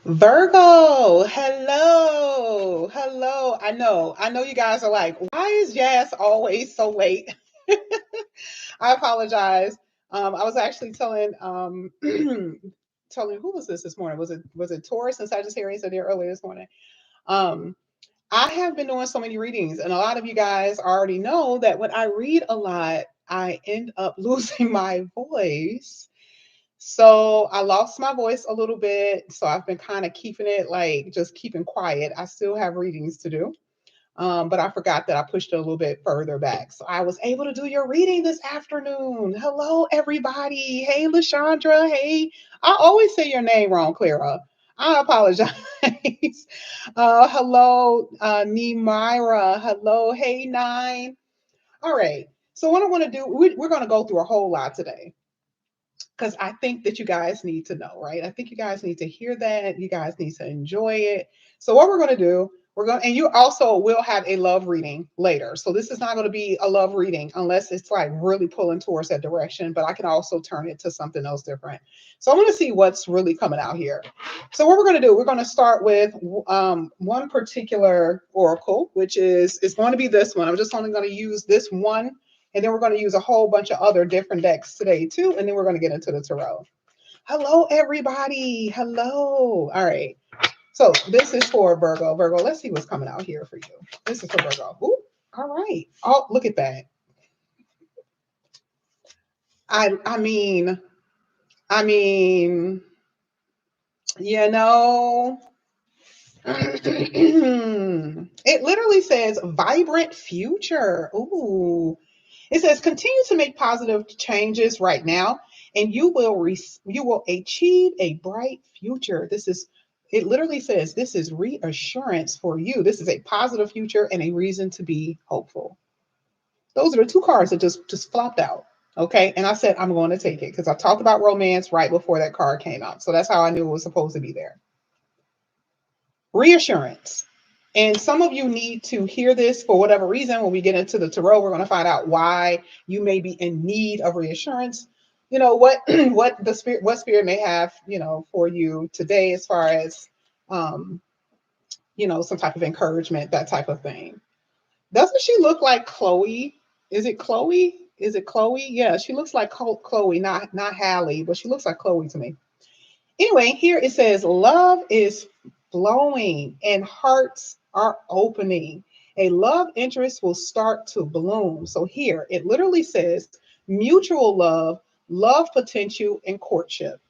Virgo, hello, hello. I know you guys are like, why is Jazz always so late? I apologize. I was actually telling telling who was this morning? Was it Taurus and Sagittarius are there earlier this morning? Um, I have been doing so many readings, and a lot of you guys already know that when I read a lot, I end up losing my voice. So I lost my voice a little bit. So I've been kind of keeping it like just keeping quiet. I still have readings to do. But I forgot that I pushed it a little bit further back. So I was able to do your reading this afternoon. Hello, everybody. Hey, Lashandra. Hey, I always say your name wrong, Clara. I apologize. Hello, Nemira. Hello, hey, Nine. All right. So what I want to do, we're going to go through a whole lot today because I think that you guys need to know, right? I think you guys need to hear that. You guys need to enjoy it. So what we're going to do, and you also will have a love reading later. So this is not going to be a love reading unless it's like really pulling towards that direction, but I can also turn it to something else different. So I'm going to see what's really coming out here. So what we're going to do, we're going to start with one particular oracle, which is going to be this one. I'm just only going to use this one, and then we're going to use a whole bunch of other different decks today too. And then we're going to get into the tarot. Hello, everybody. Hello. All right. So this is for Virgo. Virgo, let's see what's coming out here for you. This is for Virgo. Ooh, all right. Oh, look at that. I mean, I mean, you know, it literally says vibrant future. Ooh. It says continue to make positive changes right now and you will achieve a bright future. It literally says this is reassurance for you. This is a positive future and a reason to be hopeful. Those are the two cards that just flopped out. Okay? And I said I'm going to take it because I talked about romance right before that card came out. So that's how I knew it was supposed to be there. Reassurance. And some of you need to hear this for whatever reason. When we get into the tarot, we're going to find out why you may be in need of reassurance. You know what what spirit may have, for you today as far as um, some type of encouragement, that type of thing. Doesn't she look like Chloe? Is it Chloe? Is it Chloe? Yeah, she looks like Chloe, not Hallie, but she looks like Chloe to me. Anyway, here it says love is flowing and hearts are opening. A love interest will start to bloom. So here it literally says mutual love, love potential, and courtship.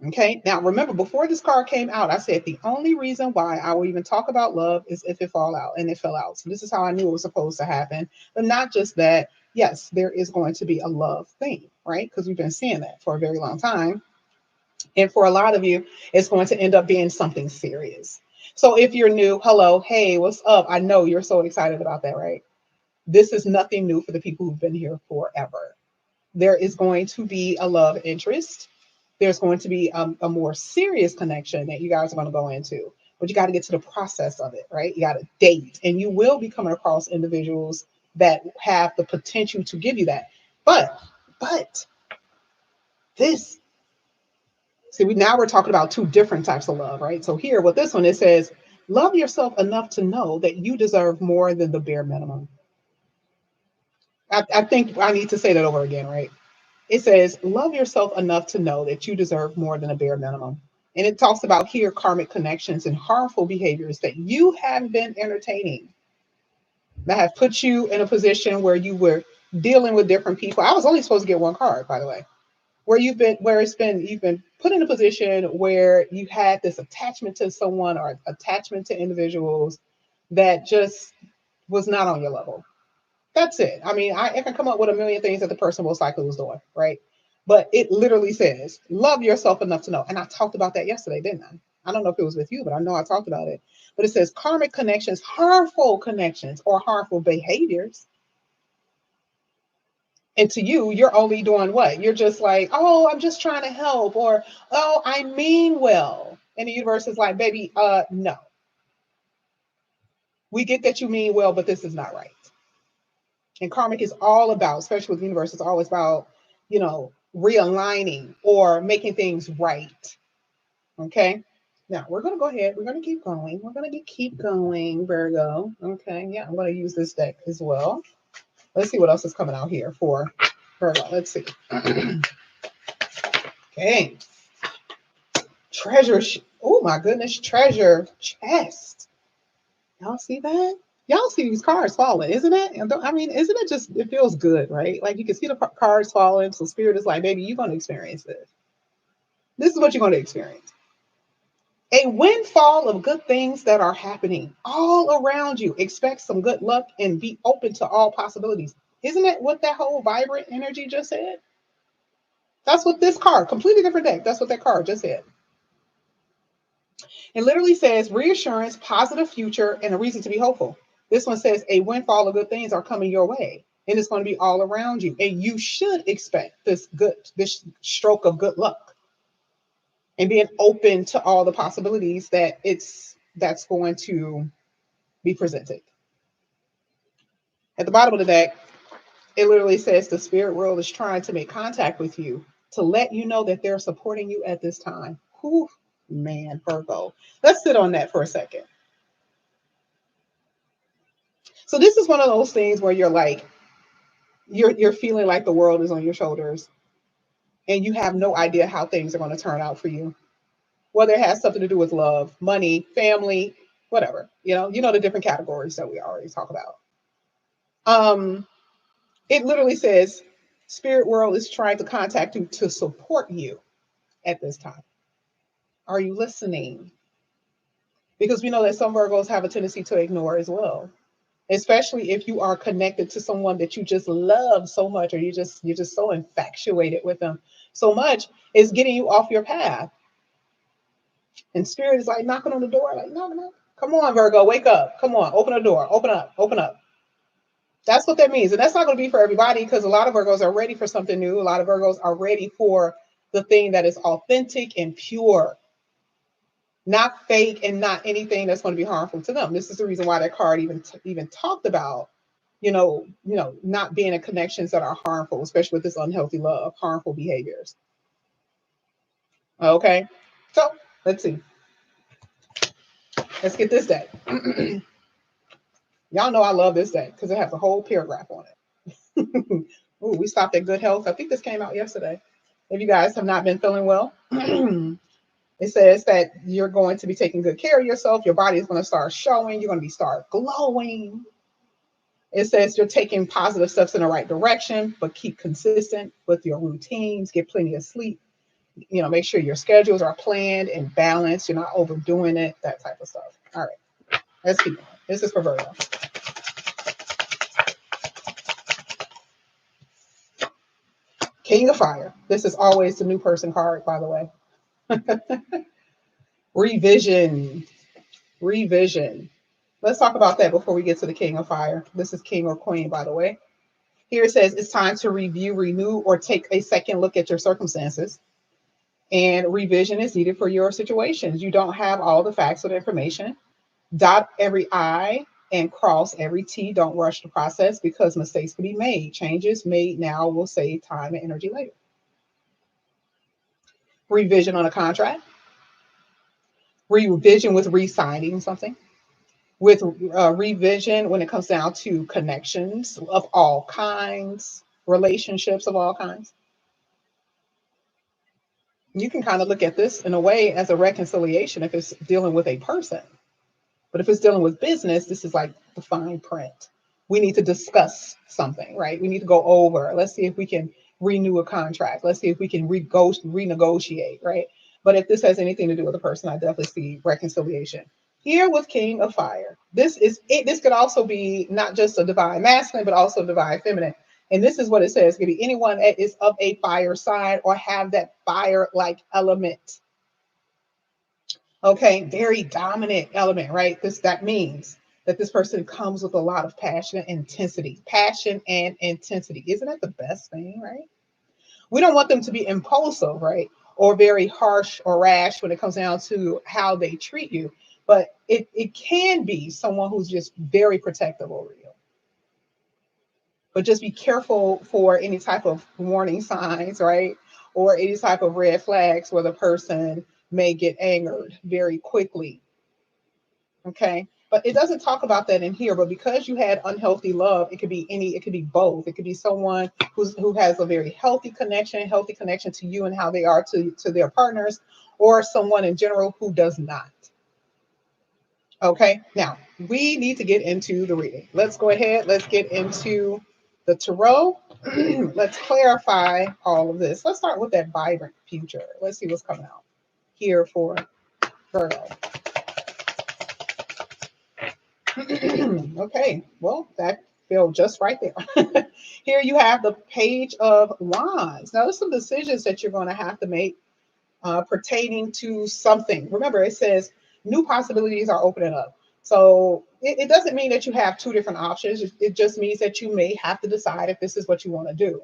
Okay. Now remember, before this card came out, I said the only reason why I will even talk about love is if it fall out, and it fell out. So this is how I knew it was supposed to happen. But not just that, yes, there is going to be a love thing, right? Because we've been seeing that for a very long time. And for a lot of you, it's going to end up being something serious. So if you're new, hello, hey, what's up? I know you're so excited about that, right? This is nothing new for the people who've been here forever. There is going to be a love interest. There's going to be a more serious connection that you guys are going to go into. But you got to get to the process of it, right? You got to date, and you will be coming across individuals that have the potential to give you that. But this See, now we're talking about two different types of love, right? So here with this one, it says, love yourself enough to know that you deserve more than the bare minimum. I think I need to say that over again, right? It says, love yourself enough to know that you deserve more than a bare minimum. And it talks about here karmic connections and harmful behaviors that you have been entertaining that have put you in a position where you were dealing with different people. I was only supposed to get one card, by the way. You've been put in a position where you had this attachment to someone or attachment to individuals that just was not on your level. That's it. I mean, I can come up with a million things that the person most likely was doing, right? But it literally says, love yourself enough to know. And I talked about that yesterday, didn't I? I don't know if it was with you, but I know I talked about it. But it says karmic connections, harmful connections, or harmful behaviors. And to you, you're only doing what? You're just like, oh, I'm just trying to help, or oh, I mean well. And the universe is like, baby, no. We get that you mean well, but this is not right. And karmic is all about, especially with the universe, it's always about, realigning or making things right. Okay. Now we're going to go ahead. We're going to keep going. We're going to keep going, Virgo. Okay. Yeah, I'm going to use this deck as well. Let's see what else is coming out here for Virgo. Let's see. Okay. Treasure. Oh my goodness. Treasure chest. Y'all see that? Y'all see these cards falling, isn't it? I mean, isn't it just, it feels good, right? Like you can see the cards falling. So spirit is like, baby, you're going to experience this. This is what you're going to experience. A windfall of good things that are happening all around you. Expect some good luck and be open to all possibilities. Isn't that what that whole vibrant energy just said? That's what this card, completely different deck. That's what that card just said. It literally says reassurance, positive future, and a reason to be hopeful. This one says a windfall of good things are coming your way, and it's going to be all around you. And you should expect this stroke of good luck, and being open to all the possibilities that's going to be presented. At the bottom of the deck, it literally says the spirit world is trying to make contact with you to let you know that they're supporting you at this time. Whew, man, Virgo. Let's sit on that for a second. So this is one of those things where you're like, you're feeling like the world is on your shoulders and you have no idea how things are going to turn out for you. Whether it has something to do with love, money, family, whatever. You know the different categories that we already talk about. Um, it literally says spirit world is trying to contact you to support you at this time. Are you listening? Because we know that some Virgos have a tendency to ignore as well, especially if you are connected to someone that you just love so much, or you're just so infatuated with them so much, it's getting you off your path. And spirit is like knocking on the door, like, no, no, come on, Virgo, wake up. Come on, open the door, open up, open up. That's what that means. And that's not going to be for everybody, because a lot of Virgos are ready for something new. A lot of Virgos are ready for the thing that is authentic and pure, not fake, and not anything that's going to be harmful to them. This is the reason why that card even talked about, not being in connections that are harmful, especially with this unhealthy love, harmful behaviors. Okay, so let's see. Let's get this deck. Y'all know I love this deck because it has a whole paragraph on it. Ooh, we stopped at good health. I think this came out yesterday. If you guys have not been feeling well, it says that you're going to be taking good care of yourself. Your body is going to start showing. You're going to start glowing. It says you're taking positive steps in the right direction, but keep consistent with your routines. Get plenty of sleep. Make sure your schedules are planned and balanced. You're not overdoing it, that type of stuff. All right, let's keep going. This is for Virgo. King of Fire. This is always the new person card, by the way. Revision. Revision. Let's talk about that before we get to the King of Fire. This is King or Queen, by the way. Here it says it's time to review, renew, or take a second look at your circumstances. And revision is needed for your situations. You don't have all the facts or the information. Dot every I and cross every T. Don't rush the process because mistakes can be made. Changes made now will save time and energy later. Revision on a contract. Revision with re-signing something. With revision when it comes down to connections of all kinds, relationships of all kinds. You can kind of look at this in a way as a reconciliation if it's dealing with a person. But if it's dealing with business, this is like the fine print. We need to discuss something, right? We need to go over. Let's see if we can renew a contract. Let's see if we can renegotiate, right? But if this has anything to do with a person, I definitely see reconciliation. Here with King of Fire, this is it. This could also be not just a divine masculine, but also divine feminine. And this is what it says: it could be anyone that is of a fire sign or have that fire-like element. Okay, very dominant element, right? That means that this person comes with a lot of passion and intensity. Passion and intensity. Isn't that the best thing, right? We don't want them to be impulsive, right? Or very harsh or rash when it comes down to how they treat you. But it can be someone who's just very protective over you. But just be careful for any type of warning signs, right? Or any type of red flags where the person may get angered very quickly. Okay. But it doesn't talk about that in here. But because you had unhealthy love, it could be it could be both. It could be someone who has a very healthy connection to you and how they are to their partners, or someone in general who does not. Okay. Now we need to get into the reading. Let's go ahead. Let's get into the tarot. Let's clarify all of this. Let's start with that vibrant future. Let's see what's coming out here for Virgo. Okay, well, that fell just right there. Here you have the Page of Wands. Now, there's some decisions that you're going to have to make pertaining to something. Remember, it says new possibilities are opening up. So it doesn't mean that you have two different options. It just means that you may have to decide if this is what you want to do.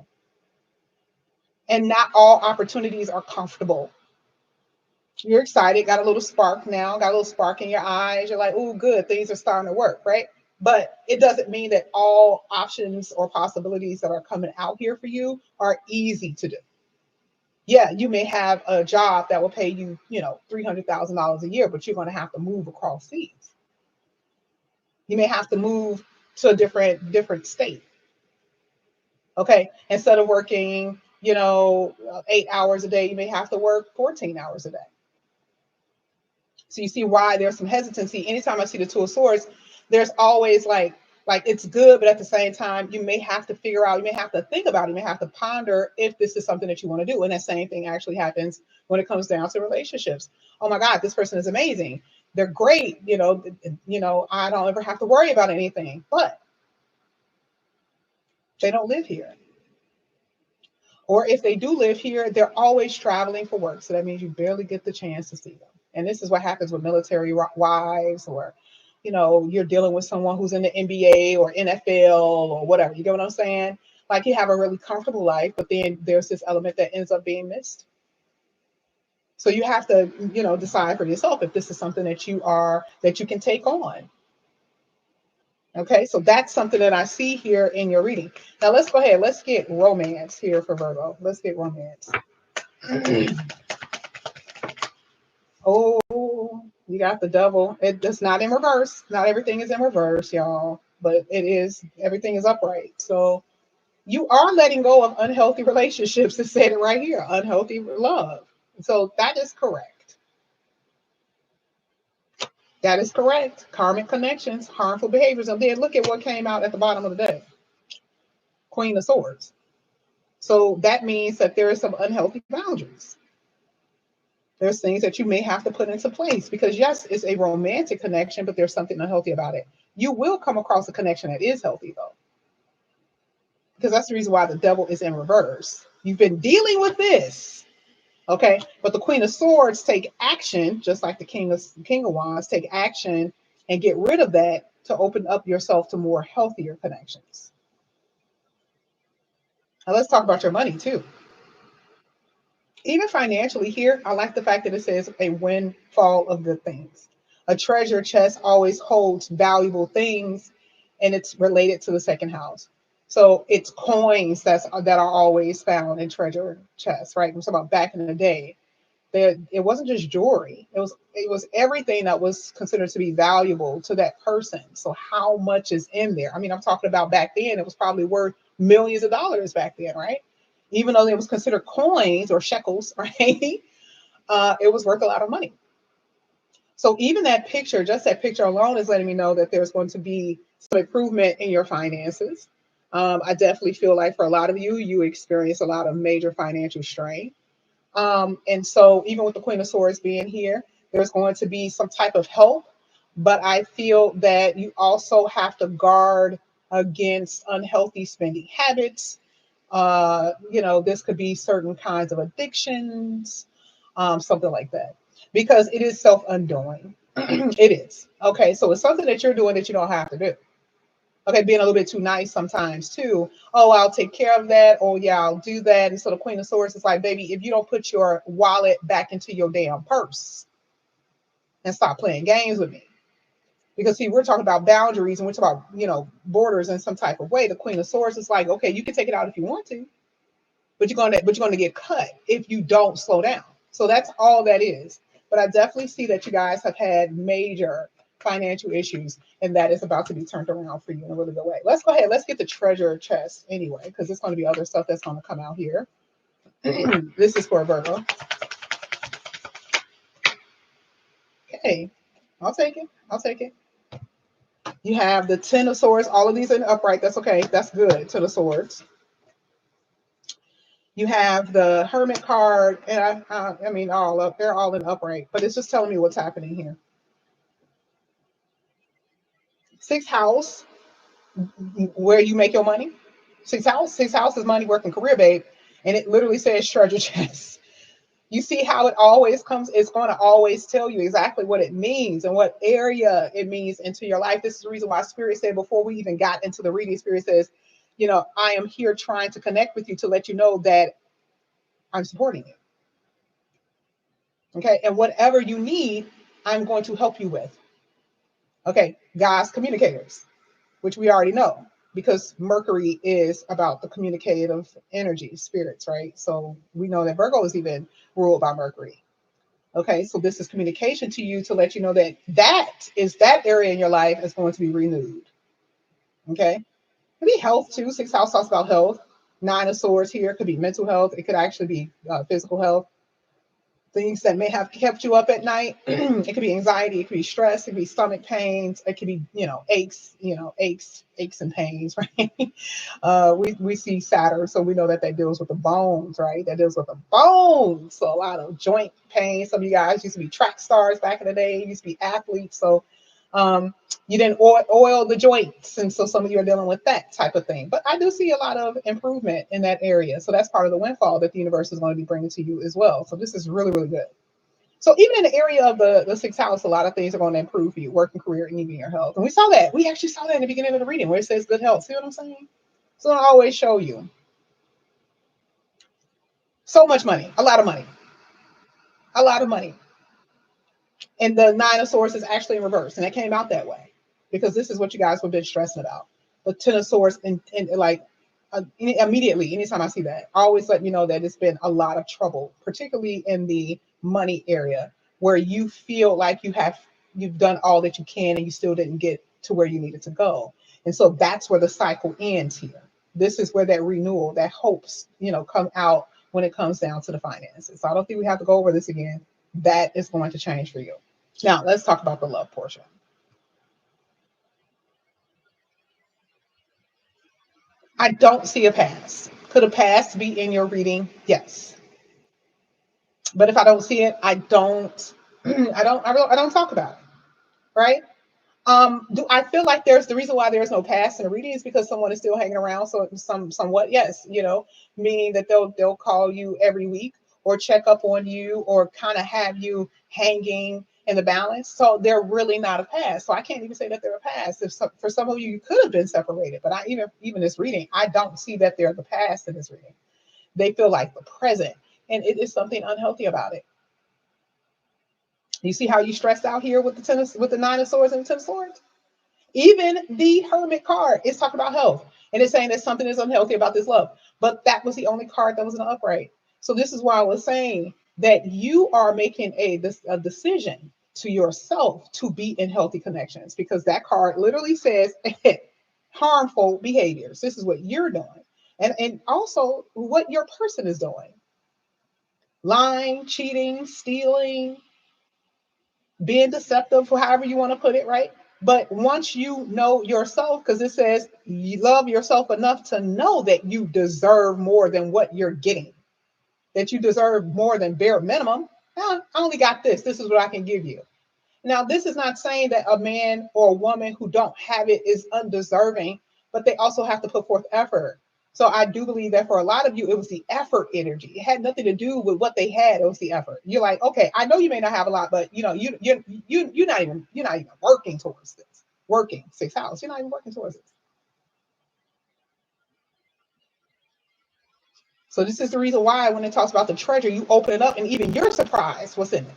And not all opportunities are comfortable. You're excited, got a little spark now, got a little spark in your eyes. You're like, oh, good, things are starting to work, right? But it doesn't mean that all options or possibilities that are coming out here for you are easy to do. Yeah, you may have a job that will pay you, $300,000 a year, but you're going to have to move across seas. You may have to move to a different state. Okay, instead of working, 8 hours a day, you may have to work 14 hours a day. So you see why there's some hesitancy. Anytime I see the Two of Swords, there's always like it's good, but at the same time, you may have to figure out, you may have to think about it, you may have to ponder if this is something that you want to do. And that same thing actually happens when it comes down to relationships. Oh my God, this person is amazing. They're great. I don't ever have to worry about anything, but they don't live here. Or if they do live here, they're always traveling for work. So that means you barely get the chance to see them. And this is what happens with military wives, or, you're dealing with someone who's in the NBA or NFL or whatever. You get what I'm saying? Like, you have a really comfortable life, but then there's this element that ends up being missed. So you have to, decide for yourself if this is something that you can take on. Okay, so that's something that I see here in your reading. Now let's go ahead. Let's get romance here for Virgo. Let's get romance. Oh, you got the Devil. It's not in reverse. Not everything is in reverse, y'all, but everything is upright. So you are letting go of unhealthy relationships. It said it right here, unhealthy love. So that is correct. That is correct. Karmic connections, harmful behaviors. And then look at what came out at the bottom of the day. Queen of Swords. So that means that there are some unhealthy boundaries. There's things that you may have to put into place because, yes, it's a romantic connection, but there's something unhealthy about it. You will come across a connection that is healthy, though, because that's the reason why the Devil is in reverse. You've been dealing with this, okay? But the Queen of Swords take action, just like the King of Wands, take action and get rid of that to open up yourself to more healthier connections. Now let's talk about your money, too. Even financially here, I like the fact that it says a windfall of good things. A treasure chest always holds valuable things, and it's related to the second house. So it's coins that are always found in treasure chests, right? We're talking about back in the day. It wasn't just jewelry. It was everything that was considered to be valuable to that person. So how much is in there? I mean, I'm talking about back then, it was probably worth millions of dollars back then, right? Even though it was considered coins or shekels, right? It was worth a lot of money. So even that picture, just that picture alone is letting me know that there's going to be some improvement in your finances. I definitely feel like for a lot of you experience a lot of major financial strain. And so even with the Queen of Swords being here, there's going to be some type of help. But I feel that you also have to guard against unhealthy spending habits. This could be certain kinds of addictions, something like that, because it is self-undoing. It is. Okay, so it's something that you're doing that you don't have to do. Okay, being a little bit too nice sometimes too. Oh, I'll take care of that. Oh, yeah, I'll do that. And so the Queen of Swords is like, baby, if you don't put your wallet back into your damn purse and stop playing games with me. Because see, we're talking about boundaries and we're talking about, borders in some type of way. The Queen of Swords is like, okay, you can take it out if you want to, but you're going to get cut if you don't slow down. So that's all that is. but I definitely see that you guys have had major financial issues, and that is about to be turned around for you in a really good way. Let's go ahead. Let's get the treasure chest anyway, because there's going to be other stuff that's going to come out here. This is for Virgo. Okay, I'll take it. I'll take it. You have the Ten of Swords. All of these are in upright. That's okay. That's good. Ten of Swords. You have the Hermit card, and I mean, all up. They're all in upright, but it's just telling me what's happening here. Sixth house, where you make your money. Sixth house is money, work, and career, babe. And it literally says treasure chest. You see how it always comes, it's going to always tell you exactly what it means and what area it means into your life. This is the reason why Spirit said before we even got into the reading, Spirit says, I am here trying to connect with you to let you know that I'm supporting you. Okay. And whatever you need, I'm going to help you with. Okay. Guys, communicators, which we already know because Mercury is about the communicative energy, spirits, right? So we know that Virgo is even ruled by Mercury. Okay, so this is communication to you to let you know that that area in your life is going to be renewed. Okay, it could be health too. Sixth house talks about health. Nine of Swords here could be mental health. It could actually be physical health. Things that may have kept you up at night. It could be anxiety. It could be stress. It could be stomach pains. It could be aches. Aches and pains. Right. We see Saturn, so we know that deals with the bones, right? That deals with the bones. So a lot of joint pain. Some of you guys used to be track stars back in the day. You used to be athletes, so you didn't oil the joints, and so some of you are dealing with that type of thing. But I do see a lot of improvement in that area, so that's part of the windfall that the universe is going to be bringing to you as well. So this is really, really good. So even in the area of the sixth house, a lot of things are going to improve for you, work and career, and even your health. And we saw that. We actually saw that in the beginning of the reading where it says good health. See what I'm saying? So it'll always show you so much money, a lot of money, a lot of money. And the Nine of Swords is actually in reverse, and it came out that way because this is what you guys have been stressing about. The Ten of Swords, and like immediately, anytime I see that, always let me know that it's been a lot of trouble, particularly in the money area, where you feel like you've done all that you can, and you still didn't get to where you needed to go. And so that's where the cycle ends here. This is where that renewal, that hopes, come out when it comes down to the finances. So I don't think we have to go over this again. That is going to change for you. Now, let's talk about the love portion. I don't see a past. Could a past be in your reading? Yes. But if I don't see it, I don't I don't talk about it, right? Do I feel like there's the reason why there's no past in the reading is because someone is still hanging around? So somewhat, yes, meaning that they'll call you every week or check up on you or kind of have you hanging in the balance. So they're really not a past. So I can't even say that they're a past. For some of you, you could have been separated, but I even this reading, I don't see that they're the past in this reading. They feel like the present, and it is something unhealthy about it. You see how you stressed out here with with the Nine of Swords and the Ten of Swords? Even the Hermit card is talking about health, and it's saying that something is unhealthy about this love. But that was the only card that was in the upright. So this is why I was saying that you are making a decision to yourself to be in healthy connections, because that card literally says harmful behaviors. This is what you're doing, and also what your person is doing: lying, cheating, stealing, being deceptive, for however you want to put it, right? But once you know yourself, because it says you love yourself enough to know that you deserve more than what you're getting, that you deserve more than bare minimum. I only got this. This is what I can give you. Now, this is not saying that a man or a woman who don't have it is undeserving, but they also have to put forth effort. So I do believe that for a lot of you, it was the effort energy. It had nothing to do with what they had. It was the effort. You're like, okay, I know you may not have a lot, but you're not even working towards this. Working sixth house. You're not even working towards this. So this is the reason why when it talks about the treasure, you open it up and even you're surprised what's in it.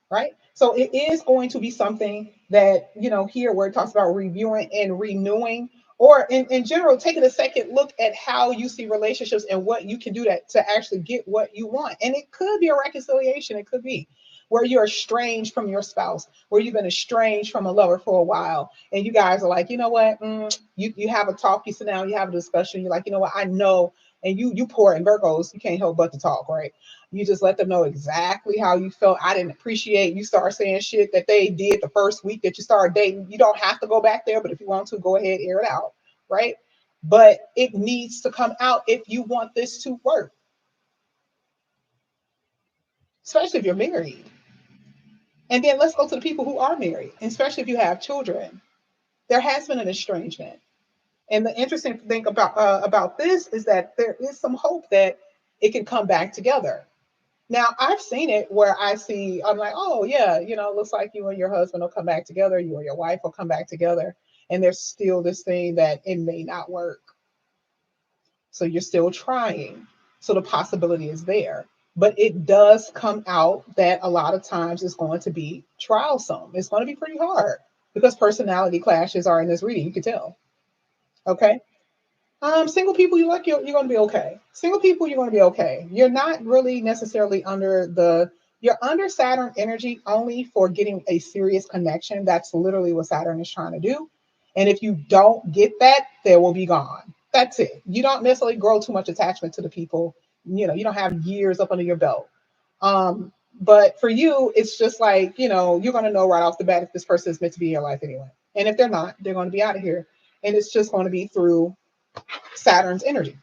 Right? So it is going to be something that, here where it talks about reviewing and renewing, or in general, taking a second look at how you see relationships and what you can do to actually get what you want. And it could be a reconciliation. It could be where you're estranged from your spouse, where you've been estranged from a lover for a while, and you guys are like, you know what, you have a talk, you sit down, you have a discussion, you're like, you know what, I know, and you pour in Virgos, you can't help but to talk, right? You just let them know exactly how you felt. I didn't appreciate you start saying shit that they did the first week that you started dating. You don't have to go back there, but if you want to, go ahead, air it out, right? But it needs to come out if you want this to work, especially if you're married. And then let's go to the people who are married, especially if you have children. There has been an estrangement. And the interesting thing about this is that there is some hope that it can come back together. Now, I've seen it where I'm like, oh, yeah, it looks like you and your husband will come back together, you or your wife will come back together. And there's still this thing that it may not work. So you're still trying. So the possibility is there. But it does come out that a lot of times it's going to be trialsome. It's going to be pretty hard because personality clashes are in this reading. You can tell. Okay. Single people, you're going to be okay. Single people, you're going to be okay. You're not really necessarily you're under Saturn energy only for getting a serious connection. That's literally what Saturn is trying to do. And if you don't get that, they will be gone. That's it. You don't necessarily grow too much attachment to the people. You don't have years up under your belt. But for you, it's just like, you're going to know right off the bat if this person is meant to be in your life anyway. And if they're not, they're going to be out of here. And it's just going to be through Saturn's energy.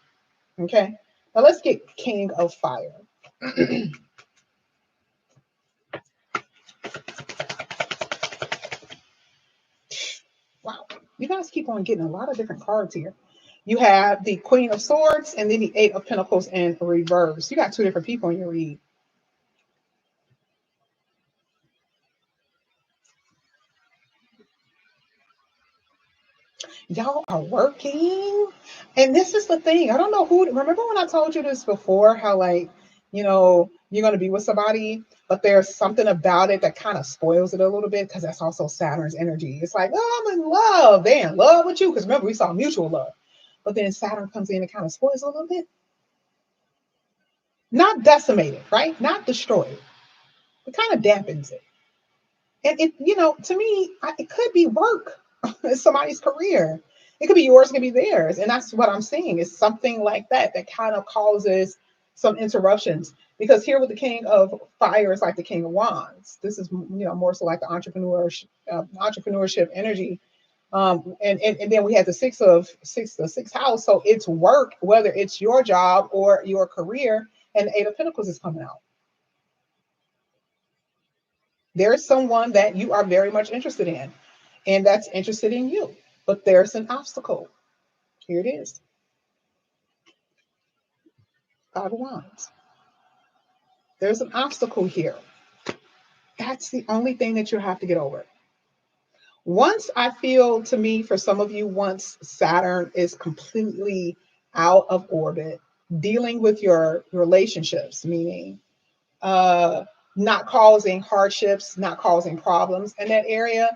Okay. Now let's get King of Fire. Wow. You guys keep on getting a lot of different cards here. You have the Queen of Swords and then the Eight of Pentacles in reverse. You got two different people in your read. Y'all are working. And this is the thing. I don't know remember when I told you this before, how like, you're going to be with somebody, but there's something about it that kind of spoils it a little bit because that's also Saturn's energy. It's like, oh, I'm in love. They're in love with you because remember, we saw mutual love. But then Saturn comes in and kind of spoils it a little bit. Not decimated, right? Not destroyed. It kind of dampens it. And to me, it could be work. It's somebody's career. It could be yours, it could be theirs. And that's what I'm seeing is something like that kind of causes some interruptions. Because here with the King of Fire is like the King of Wands. This is, more so like the entrepreneurship energy. And then we had the sixth house. So it's work, whether it's your job or your career. And the Eight of Pentacles is coming out. There's someone that you are very much interested in, and that's interested in you. But there's an obstacle. Here it is. Five of Wands. There's an obstacle here. That's the only thing that you have to get over. Once I feel, to me, for some of you, once Saturn is completely out of orbit, dealing with your relationships, meaning not causing hardships, not causing problems in that area.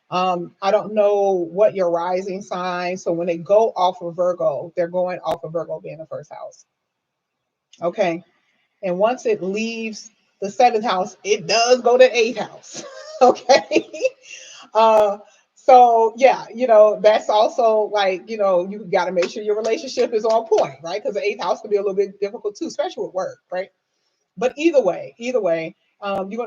I don't know what your rising sign. So when they go off of Virgo, they're going off of Virgo being the first house. Okay. And once it leaves the seventh house, it does go to eighth house. Okay. uh, so yeah, that's also like, you got to make sure your relationship is on point, right? Because the eighth house can be a little bit difficult too, especially with work, right? But either way, you're going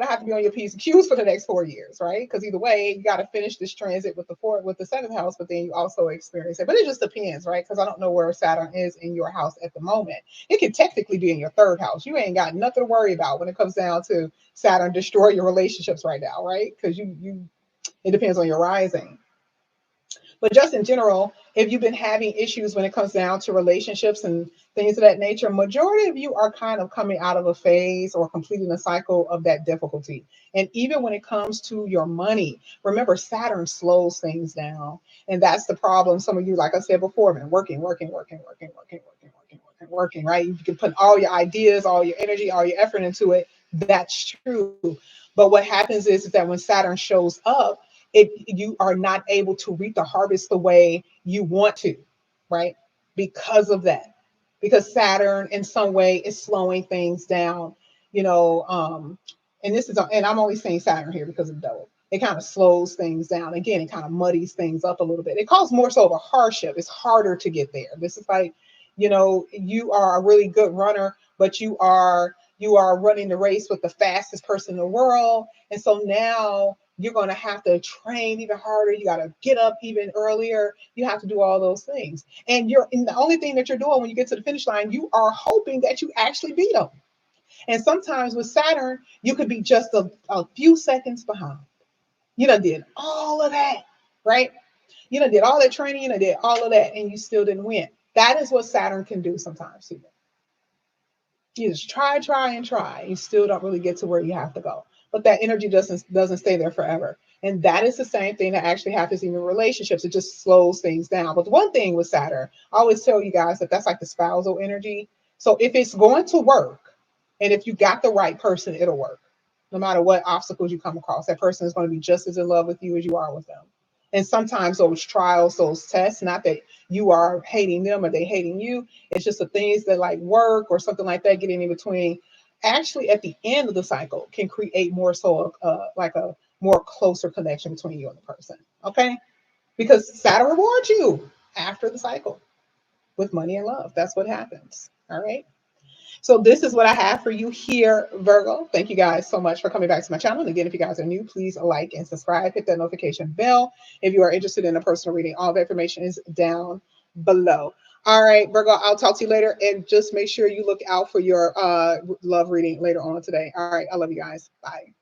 to have to be on your P's and Q's for the next 4 years, right? Because either way, you got to finish this transit with the seventh house, but then you also experience it. But it just depends, right? Because I don't know where Saturn is in your house at the moment. It can technically be in your third house. You ain't got nothing to worry about when it comes down to Saturn destroy your relationships right now, right? Because it depends on your rising. But just in general, if you've been having issues when it comes down to relationships and things of that nature, majority of you are kind of coming out of a phase or completing a cycle of that difficulty. And even when it comes to your money, remember Saturn slows things down. And that's the problem. Some of you, like I said before, been working, right? You can put all your ideas, all your energy, all your effort into it. That's true. But what happens is that when Saturn shows up, you are not able to reap the harvest the way you want to, right? Because of that, because Saturn in some way is slowing things down, you know, And this is, and I'm only saying Saturn here because of double. It kind of slows things down. Again, it kind of muddies things up a little bit. It causes more so of a hardship. It's harder to get there. This is like, you are a really good runner, but you are running the race with the fastest person in the world. And so now you're going to have to train even harder. You got to get up even earlier. You have to do all those things. And the only thing that you're doing when you get to the finish line, you are hoping that you actually beat them. And sometimes with Saturn, you could be just a few seconds behind. You done did all of that, right? You done did all that training, you done did all of that, and you still didn't win. That is what Saturn can do sometimes to you. You just try, and try. You still don't really get to where you have to go. But that energy doesn't stay there forever. And that is the same thing that actually happens in your relationships. It just slows things down. But the one thing with Saturn, I always tell you guys that that's like the spousal energy. So if it's going to work, and if you got the right person, it'll work. No matter what obstacles you come across, that person is going to be just as in love with you as you are with them. And sometimes those trials, those tests, not that you are hating them or they hating you, it's just the things that like work or something like that getting in between. Actually, at the end of the cycle, can create more so like a more closer connection between you and the person. Okay, because Saturn rewards you after the cycle with money and love. That's what happens. All right. So this is what I have for you here, Virgo. Thank you guys so much for coming back to my channel. And again, if you guys are new, please like and subscribe. Hit that notification bell. If you are interested in a personal reading, all the information is down below. All right, Virgo, I'll talk to you later. And just make sure you look out for your love reading later on today. All right, I love you guys. Bye.